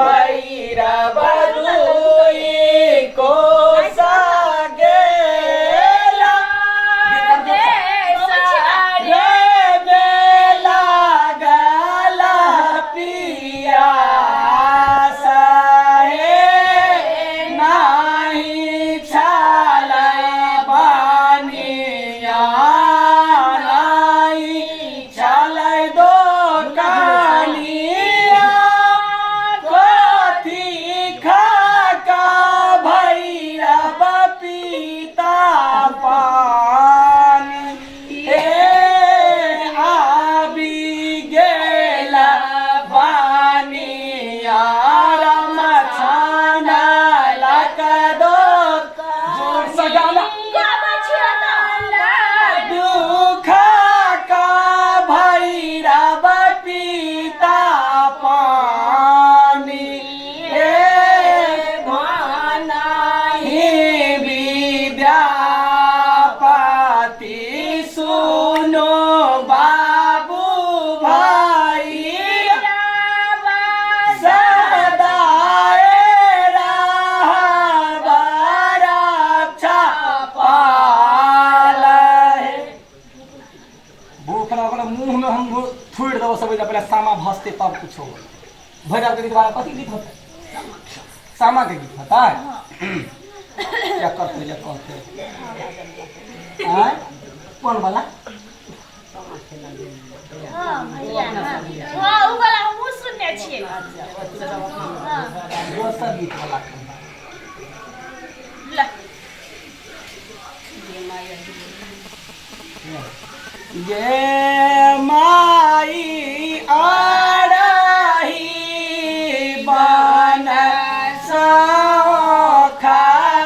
भैरव दुई को सागे सामा भसते तब कुछ हो भैरव के गीत वाला कथी गीत होता है सामा के गीत होता है क्या करते या कहते हैं कौन वाला हां उ वाला हम सुनने छिए दोसर गीत वाला ला ये माई आड़ही बन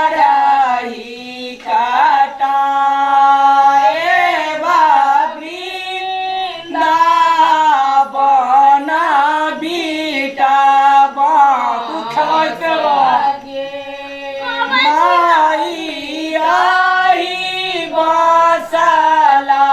खड़ही कटाए बाबरीना बना बीटा बाबू खेलते माई आही बसला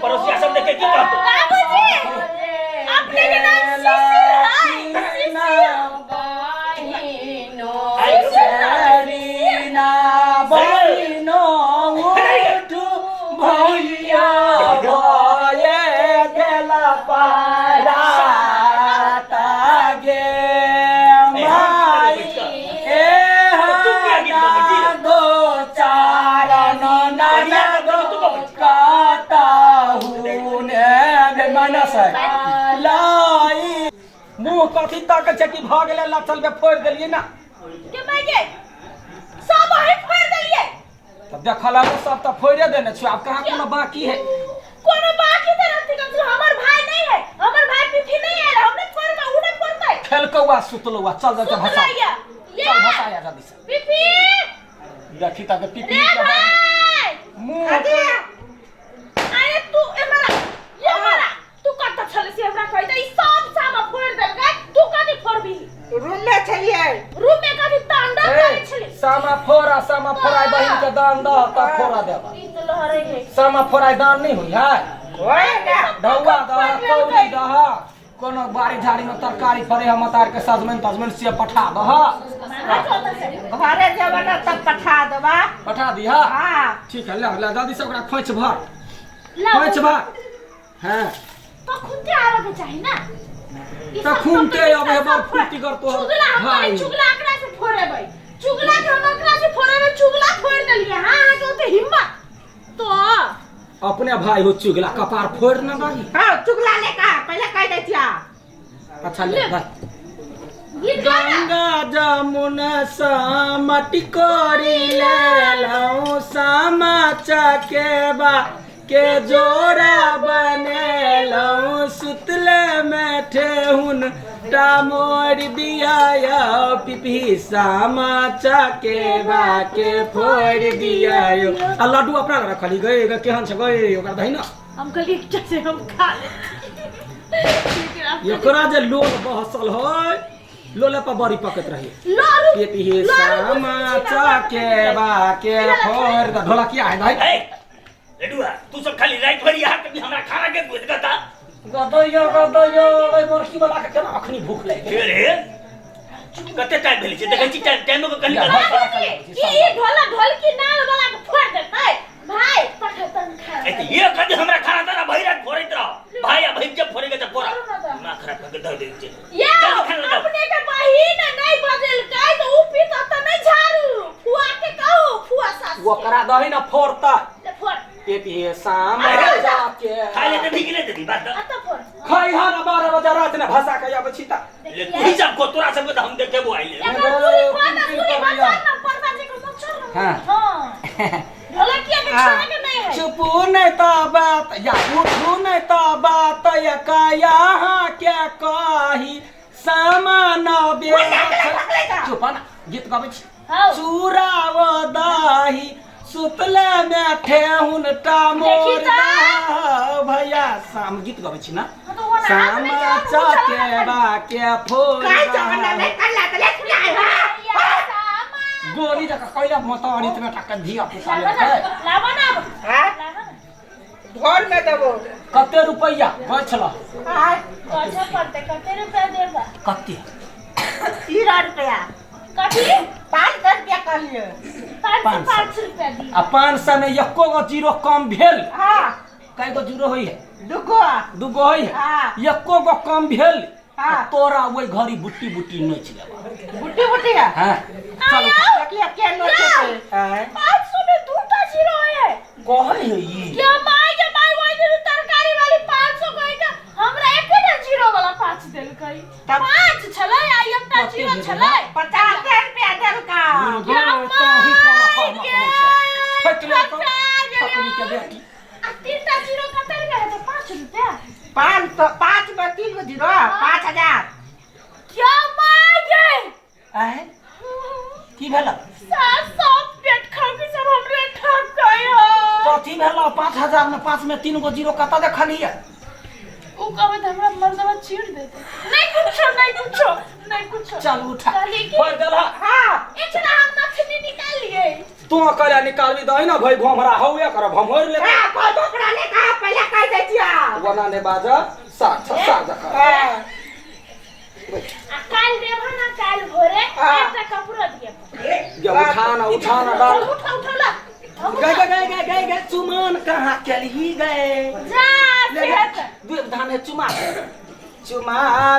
पड़ोसिया सब देखे की कहते बाबूजी अपने के नाम सरीना बहिनो उठू भैया भये गेला पारा तागे माई ए दो चार नया दो काता हुने मनस लाई मुंह कथी तक छै कि भ गेले लचल के फोड़ देलिए ना के भाई के सब है फोड़ देलिए तब देखला सब त फोड़े देने छ अब कहां कोनो बाकी है कोनो बाकी त रहती का हमर भाई नहीं है हमर भाई पीठी नहीं है हमने फोड़ में उड़े पड़ता है खेलकवा सुतलवा चल जा के भसा चल भसाया जल्दी से पीठी देखी तक पीठी रे भाई मुंह अरे तू ये मारा तू कत छले से हमरा कहि दे सब सामा फोड़ देल गा तू कथि फोड़बी रूम में छलिए रूम में कथि तांडव करे छले सामा फोड़ा बहिन के दान द त फोड़ा देबा ई तो लहरे है सामा फोड़ा दान नहीं हुई है होएगा ढौआ द कौड़ी द कोनो बाड़ी झाड़ी में तरकारी फरे हम तार के सजमन से पठा द घरे जेबा तब पठा देबा पठा दिया हां ठीक है ले जल्दी से ओकरा खोइच भर खोइच भर हां तो खुदे आवे के चाहिए ना तो घूमते अब बार फुर्ती कर तो भाई चुगला आंकड़ा से फोड़े भाई चुगला के हम आंकड़ा से फोड़े में चुगला फोड़ देलिए हां हां तो हिम्मत तो अपने भाई हो चुगला कपार फोड़ ना बागी। हाँ चुगला ले का पहले कह दे दिया। अच्छा ले भाई गीत गाना गंगा जमुना सामटी कोरी ले लाऊं सामा चकेबा के जोड़ा बने लाऊं सुतले में ठेहुन टामोर दिया या पिपी सामा चकेबा के फोड़ दिया यो आ लड्डू अपना रखली गए केहन छ गए ओकरा दही ना हम कहली जैसे हम खा ले एकरा जे लोल बहसल है लोले पर बड़ी पकत रही लारू ये पिहे सामा चकेबा के फोड़ द ढोलकिया है भाई ए लडुआ तू सब खाली रात भर यहाँ कभी हमरा खाना के गुद गता गदयो ओइ बरखी वाला के केना अखनी भूख लागे रे कते टाइम भेल छै देखै छी टाइम को कनी ये ढोला ढोलकी नाल वाला के फोड़ देतै भाई पठतन खा ए ये कदी हमरा खाना तारा भैरत फोड़ैत रह भाई आ भैर जब फोड़ेगा त फोड़ा ना खराब करके दे दे छै ये अपने के बहिन नहीं बदल काय तो उ पीता त नहीं झाड़ू फुआ के कहो फुआ सास ओकरा दही ना फोड़ता ले फोड़ ये पिहे सामा चके खाले त ठीक नै देती बात आता फोड़ खै हा ना 12 बजे रात ने भाषा के आबै छी त ले तू ही सब को तोरा सब को हम देखेबो आइले एकर पूरी खाना पूरी बचा ना परवा जे को मच्छर हां हां ढोलकिया के छोड़े के नहीं है चुप नहीं तो बात या उठू नहीं तो बात या का यहाँ क्या कही सामान चुप ना गीत गाबै छी हां चूरा वो दही सुतले में ठेहुन टामोर भैया शाम गीत गाबै छी ना सामा चकेबा के फोड़ काय जमाना में कल्ला त ले सुनाई गोली जका कैला मोतारी तमे टक्का धिया पुता ले लावा ना हां घर में देबो कते रुपैया गछला हां अच्छा पड़ते कते रुपया देबा कते 13 रुपया कथी 5 रुपया कर लिए 5 रुपया दी आ 500 में एको गो जीरो कम भेल हां कई गो जीरो होई है दुगो होई है हां एको गो कम भेल हां तोरा ओई घड़ी बुट्टी नोच लेबा बुट्टी है हां चल देखिए के नोचे पे 500 में दूटा जीरो है कहै है ई क्या माय के माय वही दिन तरकारी वाली 500 कहि के हमरा एकेटा जीरो वाला 5 देल कई 5 छलै आ एकटा जीरो छलै 50 रुपया देल का क्या माय के फट ले अपनी के बेटी आ तीनटा जीरो कते गए तो 5 रुपया 5 में 3 गो जीरो 5000 क्या माय के आए की भेला 700 पेट खाओ के सब हमरे ठग गए हो कथी भेला 5000 में 5 में 3 गो जीरो कता देखली है उ कहबे त हमरा मर्दवा चीड़ देते नहीं कुछ चल उठा कहली कि पर गेला हां इतना हम नथनी निकाल लिए तू कहला निकालबी दही ना भाई हमरा हौए करब हम होर ले हां कोई बोकरा ले का पहले कह दे दिया वना ने बाजा साथ हां आ काल देबो ना काल भोरे एकटा कपड़ा दिए ये उठा ना डाल उठा ला गए चुमान कहाँ चली गए जा सेहत धाने चुमा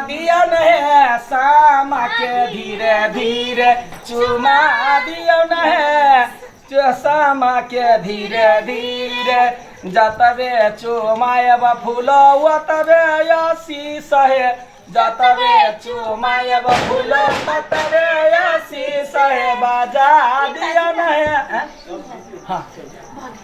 दिया नहीं सामा के धीरे धीरे चुमा दिया नहीं सामा के धीरे धीरे जतबे चुमायब फूलो तबे यसी सहे जतबे चुमायब फूलो तबे यसी सहे बाजा दिया नहीं हाँ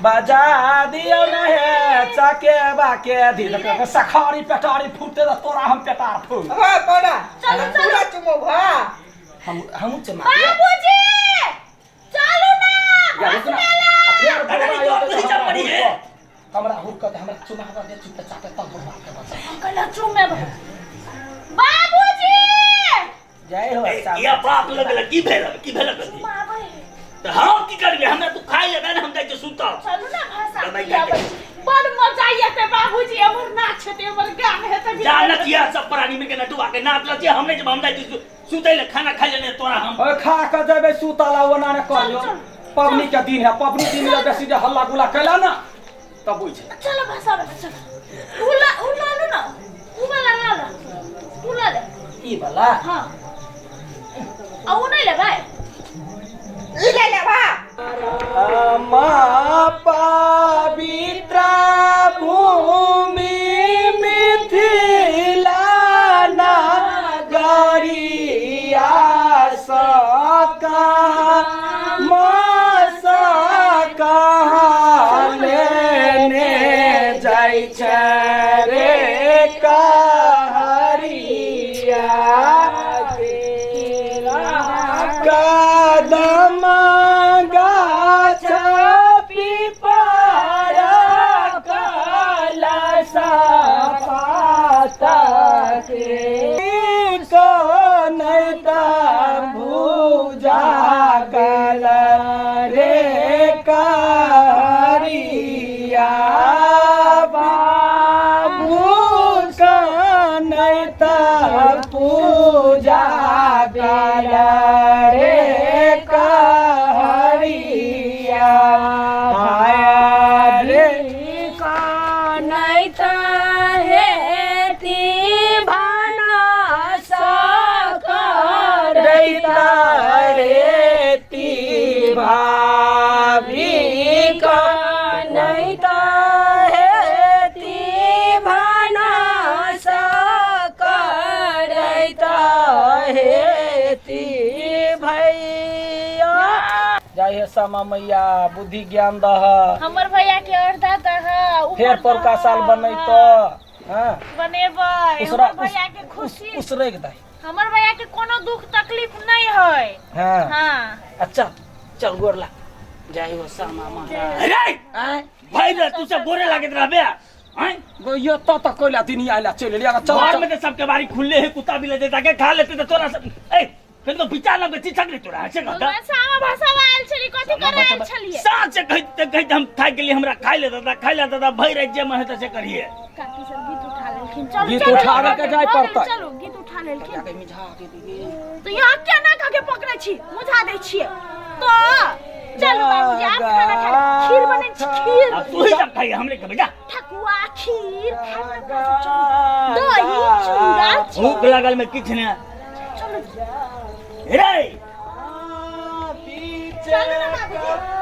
बजा दियो नहीं चके बाके धीरे सखारी पेटारी फूटे तोरा हम पेटार फूट हां कोना चलो पूरा चुमो हां हम चमा बाबूजी चलो ना फिर बोला तो चल पड़ी है कमरा हुक के हमरा चुमा दे चुप चाटे तब बात अंकल चुम में बाबूजी जय हो या बाप लगल की भेल मावे तो हम की करबे हमरा तू खाई लगा ना हम जाके सुता चलो ना भाषा बड़ मजा आइए बाबूजी हमर नाच छते हमर गान है त जानत या सब प्राणी में के नटुआ के नाच लचे हमने जब हम जाके सुतै ले खाना खाइ ले तोरा हम ओए खा के जेबे सुताला ओना ने करियो पबनी के दिन है पबनी दिन में बेसी जे हल्ला गुला कैला ना तब बुझ चलो भाषा में चलो उला लो ना उला ला उला ले ई वाला हां आ उ नहीं ले भाई ले ले बा मा पवित्र नैता पूजा कल रे कारिया बाबू का नैता पूजा कल रे कारिया रे नैता हेती भानस रैता रेती भाभी का नैता हेती भानस रैता हेती भैया जय हे समा मैया बुद्धि ज्ञान दह हमर भैया के अर्धा दह फेर पर का साल बनै तो हां बनेबै उसरा हमर भैया के खुशी उसरेक दे हमर भैया के कोनो दुख तकलीफ नहीं है हां हां अच्छा चल गोरला जय हो समा महाराज अरे आय भाई रे तू सब गोरे लागत रहबे हैं गो यो त कोइला दिन आइला चल लिया चल घर में तो सबके बारी खुले है कुत्ता भी ले देता के खा लेते तो तोरा सब ए फिर तो विचार लगे चीज सकले तोरा ऐसे कहता सामा भाषा आयल छली कथि करे आयल छलिए साँझ से कहते हम खाए के लिए हमरा खाई लेता था भाई रे जे मन है से करिए काकी सब गीत उठा लेलखिन चलो गीत उठावे के जाय पड़तै चलो गीत उठा लेलखिन के मिझा के दिए तो यहाँ केना काके पकड़े छी मुझा दे छिए तो चल बाबूजी आप खाना खा खीर बने छी खीर अब तू ही सब खाइए हमरे के बेटा ठकुआ खीर खाना दही चूड़ा भूख लगल में किछ ने चलो रे चलो ना बाबूजी